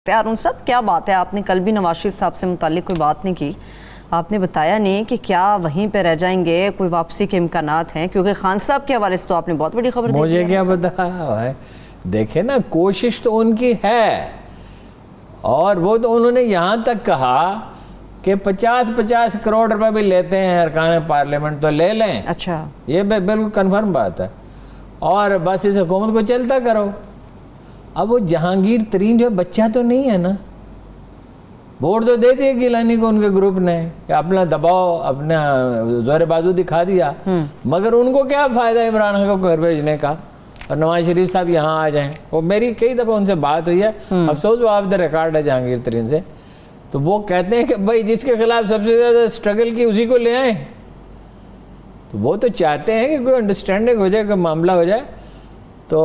ہارون صاحب کیا بات ہے، آپ نے کل بھی نواز شریف صاحب سے متعلق کوئی بات نہیں کی، آپ نے بتایا نہیں کہ کیا وہیں پہ رہ جائیں گے، کوئی واپسی کے امکانات ہیں؟ کیونکہ خان صاحب کے حوالے سے تو آپ نے بہت بڑی خبر دی ہے۔ مجھے کیا پتا ہے، دیکھیں نا کوشش تو ان کی ہے، اور وہ تو انہوں نے یہاں تک کہا کہ 50 کروڑ روپے بھی لیتے ہیں ارکان پارلیمنٹ تو لے لیں۔ اچھا، یہ بالکل کنفرم بات ہے، اور بس اس حکومت کو چلتا کرو۔ اب وہ جہانگیر ترین جو بچہ تو نہیں ہے نا، ووٹ تو دے دیا گیلانی کو ان کے گروپ نے کہ اپنا دباؤ، اپنا زور بازو دکھا دیا، مگر ان کو کیا فائدہ عمران خان کو گھر بھیجنے کا، اور نواز شریف صاحب یہاں آ جائیں۔ وہ میری کئی دفعہ ان سے بات ہوئی ہے، افسوس وہ آف دا ریکارڈ ہے جہانگیر ترین سے، تو وہ کہتے ہیں کہ بھائی جس کے خلاف سب سے زیادہ اسٹرگل کی اسی کو لے آئیں، تو وہ تو چاہتے ہیں کہ کوئی انڈرسٹینڈنگ ہو جائے، کوئی معاملہ ہو جائے، تو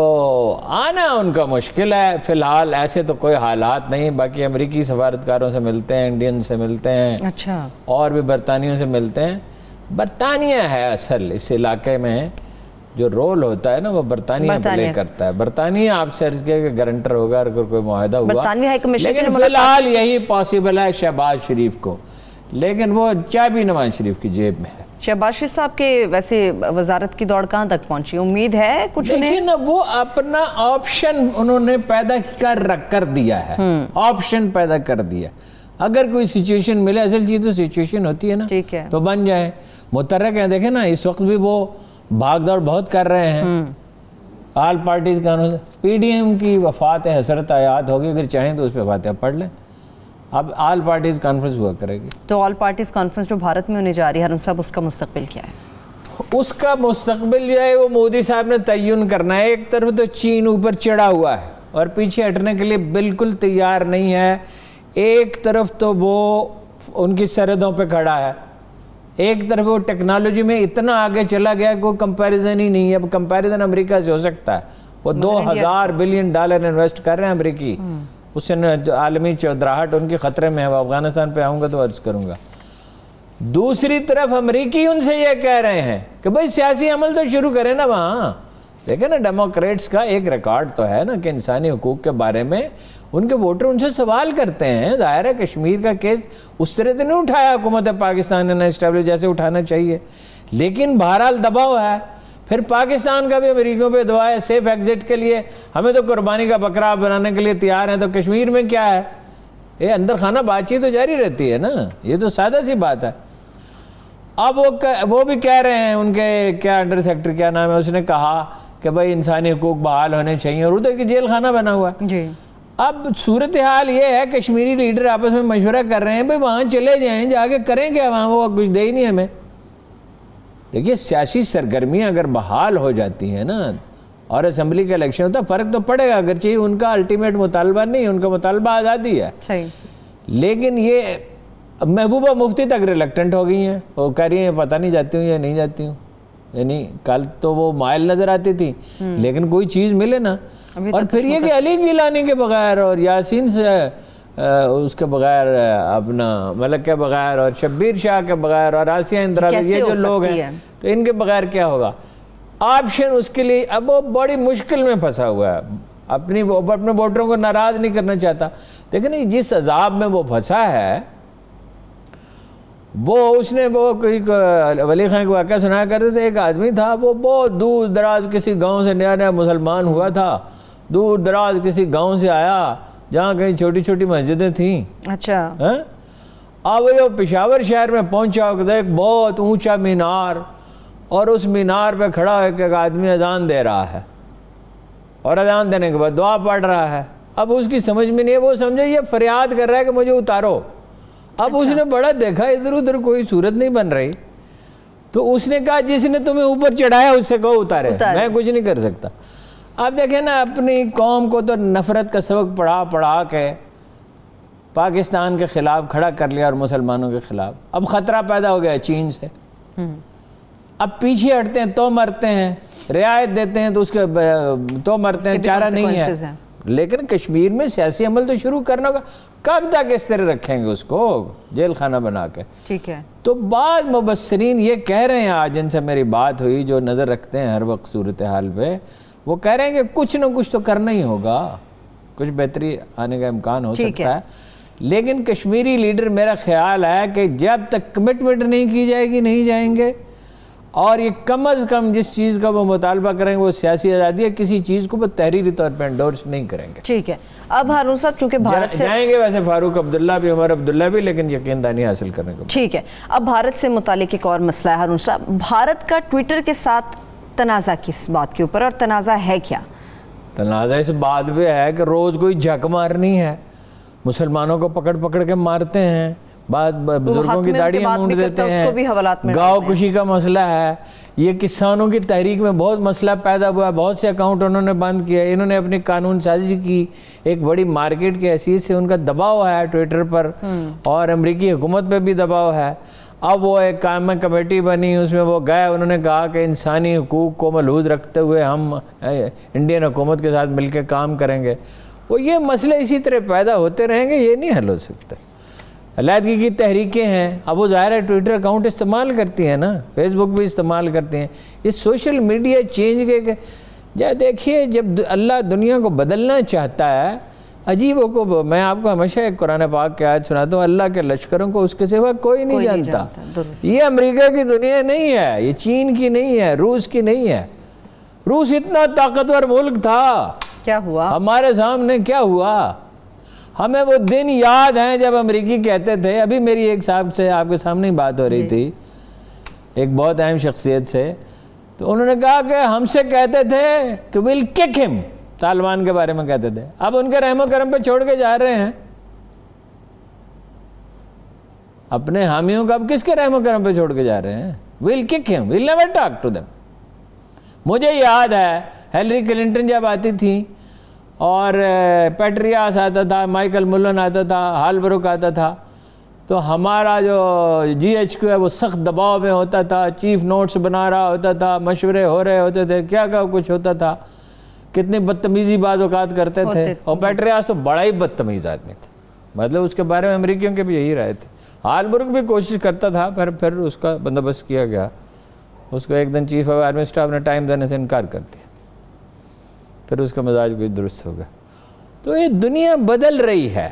آنا ان کا مشکل ہے۔ فی الحال ایسے تو کوئی حالات نہیں، باقی امریکی سفارتکاروں سے ملتے ہیں، انڈین سے ملتے ہیں، اچھا، اور بھی برطانیوں سے ملتے ہیں۔ برطانیہ ہے اصل اس علاقے میں جو رول ہوتا ہے نا، وہ برطانیہ پلے کرتا ہے۔ برطانیہ آپ سے عرض کیا کہ گارنٹر ہوگا اگر کوئی معاہدہ ہوا، لیکن فی الحال یہی پاسبل ہے شہباز شریف کو، لیکن وہ چابی نواز شریف کی جیب میں ہے۔ شہباز شریف صاحب کے ویسے وزارت کی دوڑ کہاں تک پہنچی؟ امید ہے کچھ انہیں؟ دیکھیں نا، وہ اپنا آپشن انہوں نے پیدا کر دیا ہے، آپشن پیدا کر دیا۔ اگر کوئی سچویشن ملے، اصل چیز تو سچویشن ہوتی ہے نا، تو بن جائیں۔ متحرک ہیں، دیکھیں نا اس وقت بھی وہ بھاگ دوڑ بہت کر رہے ہیں۔ آل پارٹیز قانون، پی ڈی ایم کی وفات حضرت آیات ہوگی، اگر چاہیں تو اس پہ فاتحہ پڑھ لیں۔ اب آل پارٹیز کانفرنس ہوا کرے گی، تو آل پارٹیز کانفرنس جو بھارت میں ہونے جا رہی ہے، ہارون صاحب اس کا مستقبل کیا ہے؟ اس کا مستقبل جو ہے وہ مودی صاحب نے تعین کرنا ہے۔ ایک طرف تو چین اوپر چڑھا ہوا ہے اور پیچھے ہٹنے کے لیے بالکل تیار نہیں ہے، ایک طرف تو وہ ان کی سرحدوں پہ کھڑا ہے، ایک طرف وہ ٹیکنالوجی میں اتنا آگے چلا گیا کہ کوئی کمپیریزن ہی نہیں ہے۔ اب کمپیریزن امریکہ سے ہو سکتا ہے، وہ $2000 بلین انویسٹ کر رہے ہیں امریکی، اس سے عالمی چودراہٹ ان کی خطرے میں ہے۔ وہ افغانستان پہ آؤں گا تو عرض کروں گا۔ دوسری طرف امریکی ان سے یہ کہہ رہے ہیں کہ بھئی سیاسی عمل تو شروع کریں نا وہاں۔ دیکھیں نا، ڈیموکریٹس کا ایک ریکارڈ تو ہے نا کہ انسانی حقوق کے بارے میں ان کے ووٹر ان سے سوال کرتے ہیں۔ ظاہر ہے کشمیر کا کیس اس طرح سے نہیں اٹھایا حکومت پاکستان نے اسٹیبلش جیسے اٹھانا چاہیے، لیکن بہرحال دباؤ ہے۔ پھر پاکستان کا بھی امریکیوں پہ دعا ہے سیف ایگزٹ کے لیے، ہمیں تو قربانی کا بکرا بنانے کے لیے تیار ہیں، تو کشمیر میں کیا ہے؟ یہ اندر خانہ بات چیت تو جاری رہتی ہے نا، یہ تو سادہ سی بات ہے۔ اب وہ بھی کہہ رہے ہیں، ان کے کیا انڈر سیکرٹری کیا نام ہے، اس نے کہا کہ بھائی انسانی حقوق بحال ہونے چاہیے، اور ادھر کی جیل خانہ بنا ہوا ہے۔ جی، اب صورتحال یہ ہے، کشمیری لیڈر آپس میں مشورہ کر رہے ہیں بھئی وہاں چلے جائیں، جا کے کریں کیا وہاں، وہ کچھ دے ہی نہیں ہمیں۔ دیکھیے سیاسی سرگرمیاں اگر بحال ہو جاتی ہیں نا، اور اسمبلی کا الیکشن ہوتا ہے، فرق تو پڑے گا، اگرچہ ان کا الٹیمیٹ مطالبہ نہیں، ان کا مطالبہ آزادی ہے، لیکن یہ محبوبہ مفتی تک ریلیکٹنٹ ہو گئی ہیں، وہ کہہ رہی ہیں پتہ نہیں جاتی ہوں یا نہیں جاتی ہوں، یعنی کل تو وہ مائل نظر آتی تھی، لیکن کوئی چیز ملے نا۔ اور پھر یہ کہ علی گیلانی کے بغیر اور یاسین سے اس کے بغیر، اپنا ملک کے بغیر اور شبیر شاہ کے بغیر اور آسیہ اندراوی، یہ جو لوگ ہیں تو ان کے بغیر کیا ہوگا؟ آپشن اس کے لیے اب وہ بڑی مشکل میں پھنسا ہوا ہے، اپنے ووٹروں کو ناراض نہیں کرنا چاہتا۔ لیکن جس عذاب میں وہ پھنسا ہے، وہ اس نے وہ کوئی ولی خان کو واقعہ سنایا کرتے تھے، ایک آدمی تھا، وہ بہت دور دراز کسی گاؤں سے نیا مسلمان ہوا تھا، دور دراز کسی گاؤں سے آیا جہاں کہیں چھوٹی چھوٹی مسجدیں تھیں۔ اچھا، اب وہ پشاور شہر میں پہنچا، ایک بہت اونچا مینار، اور اس مینار پہ کھڑا ہے کہ ایک آدمی اذان دے رہا ہے، اور اذان دینے کے بعد دعا پڑھ رہا ہے۔ اب اس کی سمجھ میں نہیں ہے، وہ سمجھے یہ فریاد کر رہا ہے کہ مجھے اتارو۔ اب اس نے بڑا دیکھا ادھر ادھر کوئی صورت نہیں بن رہی، تو اس نے کہا جس نے تمہیں اوپر چڑھایا اس سے کہو اتارے، میں کچھ نہیں کر سکتا۔ اب دیکھیں نا، اپنی قوم کو تو نفرت کا سبق پڑھا کے پاکستان کے خلاف کھڑا کر لیا اور مسلمانوں کے خلاف۔ اب خطرہ پیدا ہو گیا چین سے، اب پیچھے ہٹتے ہیں تو مرتے ہیں، رعایت دیتے ہیں تو اس کے تو مرتے ہیں، چارہ نہیں ہے۔ لیکن کشمیر میں سیاسی عمل تو شروع کرنا ہوگا، کب تک اس طرح رکھیں گے اس کو جیل خانہ بنا کے؟ ٹھیک ہے، تو بعض مبصرین یہ کہہ رہے ہیں، آج جن سے میری بات ہوئی، جو نظر رکھتے ہیں ہر وقت صورتحال پہ، وہ کہہ رہے ہیں کہ کچھ نہ کچھ تو کرنا ہی ہوگا۔ کچھ بہتری آنے کا امکان ہو سکتا ہے، لیکن کشمیری لیڈر میرا خیال ہے کہ جب تک کمٹمنٹ نہیں کی جائے گی نہیں جائیں گے، اور یہ کم از کم جس چیز کا وہ مطالبہ کریں گے وہ سیاسی آزادی ہے، کسی چیز کو وہ تحریری طور پہ انڈورس نہیں کریں گے۔ ٹھیک ہے، اب ہارون صاحب چونکہ بھارت سے جائیں گے ویسے فاروق عبداللہ بھی، عمر عبداللہ بھی، لیکن یقین دانی حاصل کرنے کو۔ ٹھیک ہے، اب بھارت سے متعلق ایک اور مسئلہ ہے ہارون صاحب، بھارت کا ٹویٹر کے ساتھ تنازع کس بات کے اوپر، اور تنازع ہے کیا؟ تنازع اس بات پہ ہے کہ روز کوئی جھک مارنی ہے، مسلمانوں کو پکڑ پکڑ کے مارتے ہیں، بعد بزرگوں کی داڑیاں مونڈ دیتے ہیں، گاؤں کشی کا مسئلہ ہے، یہ کسانوں کی تحریک میں بہت مسئلہ پیدا ہوا ہے، بہت سے اکاؤنٹ انہوں نے بند کیا، انہوں نے اپنی قانون سازی کی، ایک بڑی مارکیٹ کی حیثیت سے ان کا دباؤ ہے ٹویٹر پر، اور امریکی حکومت پہ بھی دباؤ ہے۔ اب وہ ایک قائمہ کمیٹی بنی، اس میں وہ گئے، انہوں نے کہا کہ انسانی حقوق کو ملحوظ رکھتے ہوئے ہم انڈین حکومت کے ساتھ مل کے کام کریں گے۔ وہ یہ مسئلے اسی طرح پیدا ہوتے رہیں گے، یہ نہیں حل ہو سکتا۔ علیحدگی کی تحریکیں ہیں، اب وہ ظاہر ہے ٹویٹر اکاؤنٹ استعمال کرتی ہیں نا، فیس بک بھی استعمال کرتے ہیں، یہ سوشل میڈیا چینج کے دیکھیے، جب اللہ دنیا کو بدلنا چاہتا ہے، عجیب کو میں آپ کو ہمیشہ ایک قرآن پاک کی آیت سناتا ہوں، اللہ کے لشکروں کو اس کے سوا کوئی نہیں جانتا۔ یہ امریکہ کی دنیا نہیں ہے، یہ چین کی نہیں ہے، روس کی نہیں ہے۔ روس اتنا طاقتور ملک تھا، کیا ہوا ہمارے سامنے؟ کیا ہوا؟ ہمیں وہ دن یاد ہیں جب امریکی کہتے تھے، ابھی میری ایک صاحب سے آپ کے سامنے بات ہو رہی تھی، ایک بہت اہم شخصیت سے، تو انہوں نے کہا کہ ہم سے کہتے تھے کہ we'll kick him، طالبان کے بارے میں کہتے تھے، اب ان کے رحم و کرم پہ چھوڑ کے جا رہے ہیں اپنے حامیوں کو، اب کس کے رحم و کرم پہ چھوڑ کے جا رہے ہیں؟ we'll kick him, we'll never talk to them۔ مجھے یاد ہے ہیلری کلنٹن جب آتی تھی، اور پیٹریاس آتا تھا، مائیکل ملن آتا تھا، ہالبروک آتا تھا، تو ہمارا جو جی ایچ کیو ہے وہ سخت دباؤ میں ہوتا تھا، چیف نوٹس بنا رہا ہوتا تھا، مشورے ہو رہے ہوتے تھے، کیا کچھ ہوتا تھا، کتنی بدتمیزی بعض اوقات کرتے تھے، اور پیٹریاس تو بڑا ہی بدتمیز آدمی تھا، مطلب اس کے بارے میں امریکیوں کے بھی یہی رائے تھے۔ ہالبروک بھی کوشش کرتا تھا، پھر اس کا بندوبست کیا گیا، اس کو ایک دن چیف آف آرمی اسٹاف نے ٹائم دینے سے انکار کر دیا، پھر اس کا مزاج کوئی درست ہوگا۔ تو یہ دنیا بدل رہی ہے،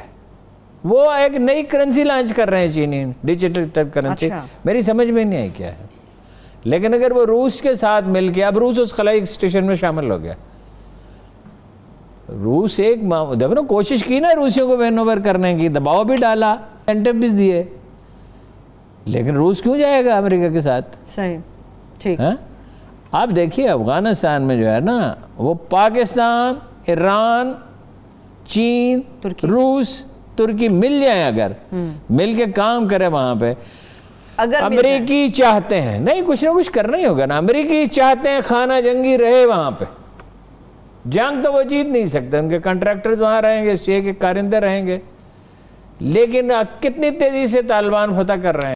وہ ایک نئی کرنسی لانچ کر رہے ہیں چینی، ڈیجیٹل کرنسی، میری سمجھ میں نہیں آئی کیا ہے، لیکن اگر وہ روس کے ساتھ مل کے، اب روس اس خلائی اسٹیشن میں شامل ہو گیا، روس ایک دیکھو نا، کوشش کی نا روسیوں کو وین اوور کرنے کی، دباؤ بھی ڈالا، انٹیب بھی دیے، لیکن روس کیوں جائے گا امریکہ کے ساتھ؟ صحیح، ٹھیک۔ آپ دیکھیے افغانستان میں جو ہے نا، وہ پاکستان، ایران، چین، روس، ترکی مل جائیں، اگر مل کے کام کرے وہاں پہ، امریکی چاہتے ہیں، نہیں کچھ نہ کچھ کرنا ہی ہوگا نا، امریکی چاہتے ہیں خانہ جنگی رہے وہاں پہ، جنگ تو وہ جیت نہیں سکتے، ان کے کنٹریکٹرز وہاں رہیں گے، شے کے کارندے رہیں گے، لیکن کتنی تیزی سے طالبان فتح کر رہے ہیں۔